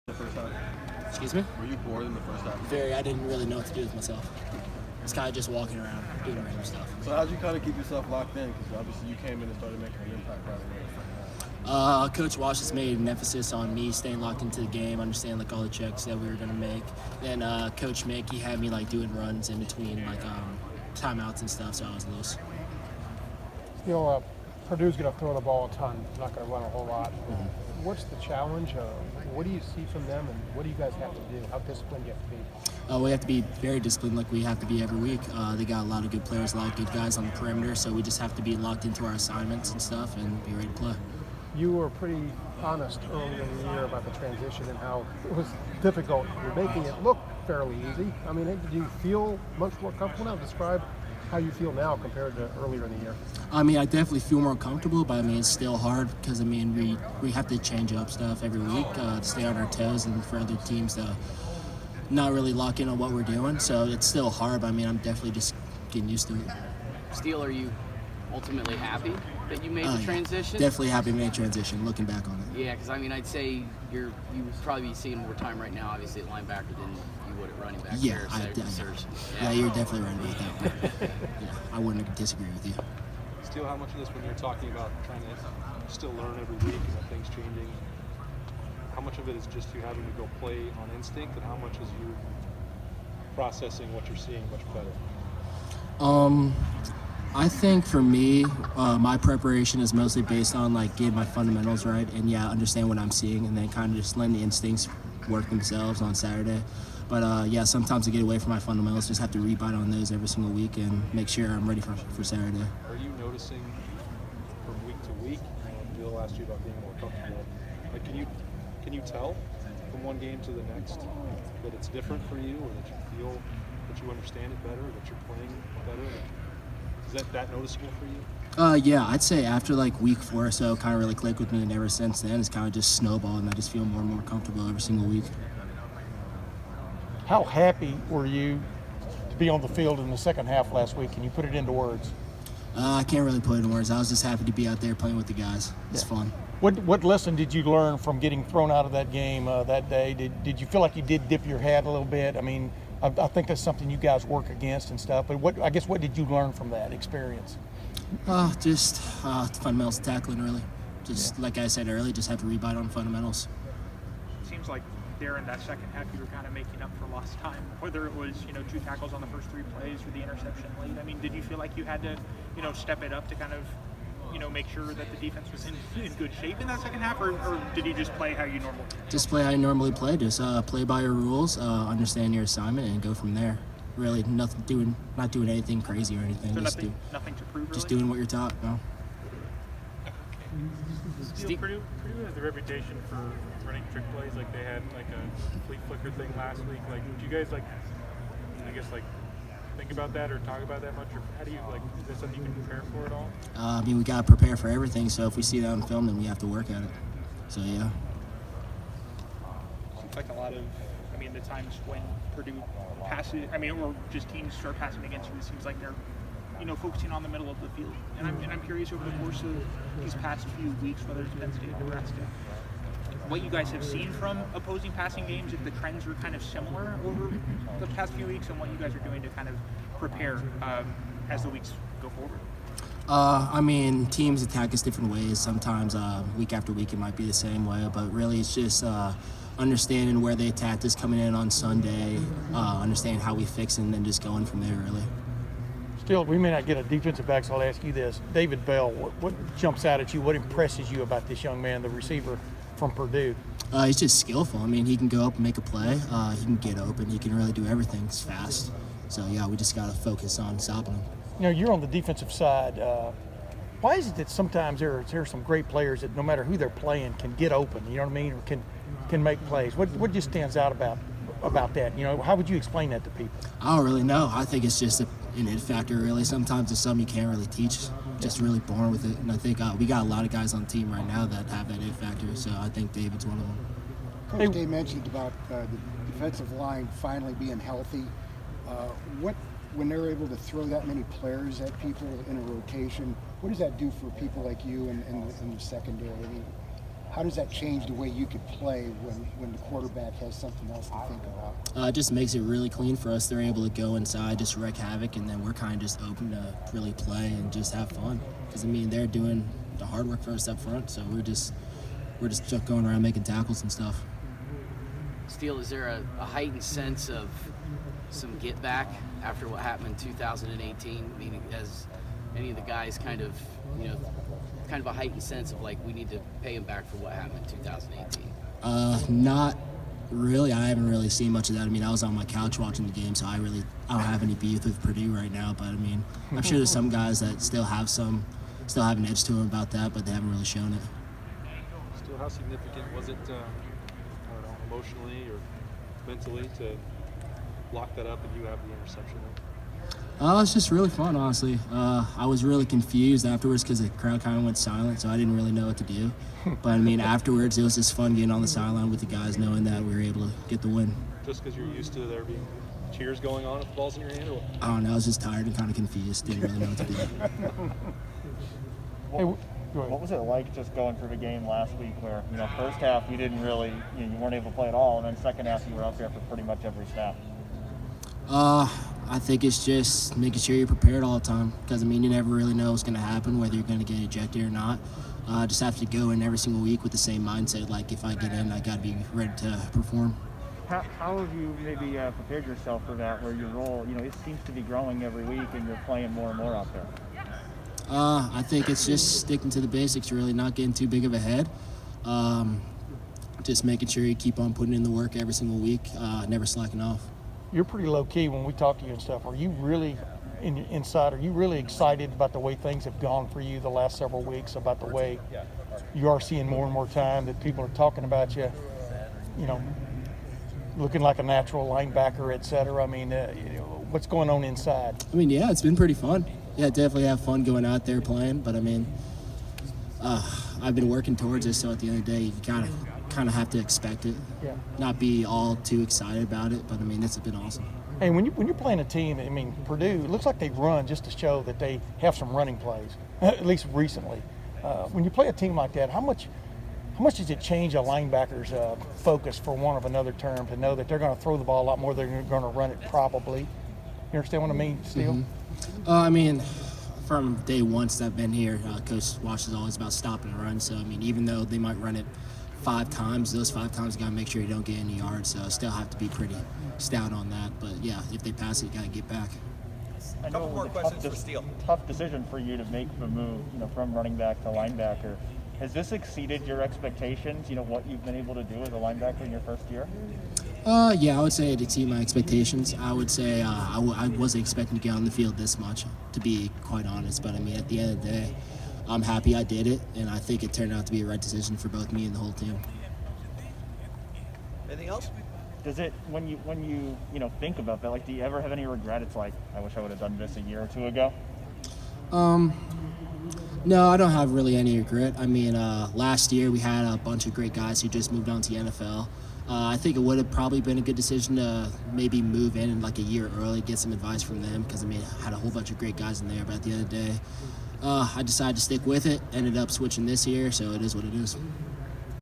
The first half? Excuse me? Were you bored in the first half? Very. I didn't really know what to do with myself. It's kind of just walking around, doing random stuff. So how'd you kind of keep yourself locked in? Because obviously you came in and started making an impact right away. Coach Walsh has made an emphasis on me staying locked into the game, understanding like all the checks that we were gonna make. Then Coach Mick, he had me like doing runs in between like timeouts and stuff, so I was loose. Steele, Purdue's going to throw the ball a ton, not going to run a whole lot. Mm-hmm. What's the challenge? What do you see from them, and what do you guys have to do? How disciplined do you have to be? We have to be very disciplined like we have to be every week. They got a lot of good players, a lot of good guys on the perimeter, so we just have to be locked into our assignments and stuff and be ready to play. You were pretty honest earlier in the year about the transition and how it was difficult. You're making it look fairly easy. I mean, did you feel much more comfortable now? Describe how you feel now compared to earlier in the year. I mean, I definitely feel more comfortable, but I mean, it's still hard because I mean, we have to change up stuff every week to stay on our toes and for other teams to not really lock in on what we're doing. So it's still hard, but I mean, I'm definitely just getting used to it. Steele, are you ultimately happy that you made the transition? Definitely happy to make a transition, looking back on it. Yeah, because I mean, I'd say you would probably be seeing more time right now, obviously, at linebacker than you would at running back. Yeah, Yeah, you're definitely right about that. Yeah, I wouldn't disagree with you. Steele, how much of this, when you're talking about trying to still learn every week and things changing, how much of it is just you having to go play on instinct, and how much is you processing what you're seeing much better? I think for me, my preparation is mostly based on like getting my fundamentals right and understand what I'm seeing, and then kind of just letting the instincts work themselves on Saturday. But sometimes I get away from my fundamentals, just have to rebound on those every single week and make sure I'm ready for Saturday. Are you noticing from week to week? Bill asked you about being more comfortable. Like, can you tell from one game to the next that it's different for you, or that you feel that you understand it better, that you're playing better? Is that noticeable for you? Yeah, I'd say after like week 4 or so, kind of really clicked with me, and ever since then, it's kind of just snowballed, and I just feel more and more comfortable every single week. How happy were you to be on the field in the second half last week? Can you put it into words? I can't really put it in words. I was just happy to be out there playing with the guys. It's fun. What lesson did you learn from getting thrown out of that game that day? Did you feel like you did dip your hat a little bit? I mean, I think that's something you guys work against and stuff. But what did you learn from that experience? Just fundamentals tackling really. Like I said earlier, just have to rebound on fundamentals. Seems like there in that second half you were kind of making up for lost time, whether it was 2 tackles on the first 3 plays or the interception late. I mean, did you feel like you had to step it up to kind of make sure that the defense was in good shape in that second half, or did you just play how you normally play? Just play how you normally play. Just play by your rules, understand your assignment, and go from there. Really, not doing anything crazy or anything. So just nothing to prove. Just really? doing what you're taught. No. Purdue has the reputation for running trick plays. Like they had like a flea flicker thing last week. Like, do you guys think about that or talk about that much, or how do you is that something you can prepare for at all? I mean, we gotta prepare for everything. So if we see that on film, then we have to work at it. So yeah. Seems like a lot of, the times when Purdue passes, or just teams start passing against you, it seems like they're, focusing on the middle of the field. And I'm curious, over the course of these past few weeks, whether it's Penn State or Nebraska, what you guys have seen from opposing passing games, if the trends are kind of similar over the past few weeks, and what you guys are doing to kind of prepare as the weeks go forward. Teams attack us different ways. Sometimes week after week it might be the same way, but really it's just understanding where they attacked us coming in on Sunday, understanding how we fix it, and then just going from there, really. Still, we may not get a defensive back, so I'll ask you this. David Bell, what jumps out at you? What impresses you about this young man, the receiver from Purdue? He's just skillful. He can go up and make a play. He can get open. He can really do everything. He's fast. So, we just got to focus on stopping him. You're on the defensive side. Why is it that sometimes there are some great players that no matter who they're playing can get open, or can make plays? What just stands out about that? How would you explain that to people? I don't really know. I think it's just an it factor, really. Sometimes it's something you can't really teach. Just really born with it. And I think we got a lot of guys on the team right now that have that it factor. So I think David's one of them. Coach Day mentioned about the defensive line finally being healthy. When they're able to throw that many players at people in a rotation, what does that do for people like you in the secondary? how does that change the way you could play when the quarterback has something else to think about? It just makes it really clean for us. They're able to go inside, just wreak havoc, and then we're kind of just open to really play and just have fun. Because, I mean, they're doing the hard work for us up front, so we're just going around making tackles and stuff. Steele, is there a heightened sense of some get back after what happened in 2018? Meaning, has any of the guys kind of a heightened sense of like we need to pay him back for what happened in 2018? Not really. I haven't really seen much of that. I mean, I was on my couch watching the game, so I don't have any beef with Purdue right now. But I mean, I'm sure there's some guys that still have an edge to them about that, but they haven't really shown it. Still, how significant was it, I don't know, emotionally or mentally to lock that up and you have the interception? It's just really fun, honestly. I was really confused afterwards because the crowd kind of went silent, so I didn't really know what to do. But, I mean, afterwards, it was just fun getting on the sideline with the guys, knowing that we were able to get the win. Just because you're used to there being cheers going on if the ball's in your hand? Or I don't know. I was just tired and kind of confused. Didn't really know what to do. Hey, go ahead. What was it like just going through the game last week where, first half you didn't really, you weren't able to play at all, and then second half you were out there for pretty much every snap? I think it's just making sure you're prepared all the time because, I mean, you never really know what's going to happen, whether you're going to get ejected or not. Just have to go in every single week with the same mindset, like if I get in, I got to be ready to perform. How have you maybe prepared yourself for that, where your role, it seems to be growing every week and you're playing more and more out there? I think it's just sticking to the basics, really, not getting too big of a head. Just making sure you keep on putting in the work every single week, never slacking off. You're pretty low key when we talk to you and stuff. Are you really inside? Are you really excited about the way things have gone for you the last several weeks? About the way you are seeing more and more time that people are talking about you, looking like a natural linebacker, et cetera. I mean, what's going on inside? I mean, yeah, it's been pretty fun. Yeah, definitely have fun going out there playing. But I mean, I've been working towards this, so at the end of the day, you kind of have to expect it. Yeah. Not be all too excited about it, but I mean, it's been awesome. And when you're playing a team, I mean, Purdue, it looks like they run just to show that they have some running plays, at least recently. When you play a team like that, how much does it change a linebacker's focus, for want of another term, to know that they're going to throw the ball a lot more than they're going to run it probably? You understand what I mean, Steele? Mm-hmm. I mean, from day one since I've been here, Coach Wash is always about stopping the run. So, I mean, even though they might run it 5 times, those 5 times you got to make sure you don't get any yards. So I still have to be pretty stout on that. But, yeah, if they pass it, you got to get back. I know it was a tough decision for you to make the move, from running back to linebacker. Has this exceeded your expectations, what you've been able to do as a linebacker in your first year? Yeah, I would say it exceeded my expectations. I would say I wasn't expecting to get on the field this much, to be quite honest. But, I mean, at the end of the day, I'm happy I did it, and I think it turned out to be a right decision for both me and the whole team. Anything else? Does it, when you think about that, do you ever have any regret? It's like, I wish I would have done this a year or 2 ago? No, I don't have really any regret. I mean, last year we had a bunch of great guys who just moved on to the NFL. I think it would have probably been a good decision to maybe move in like a year early, get some advice from them, because, I mean, I had a whole bunch of great guys in there. But at the end of the day, I decided to stick with it, ended up switching this year, so it is what it is.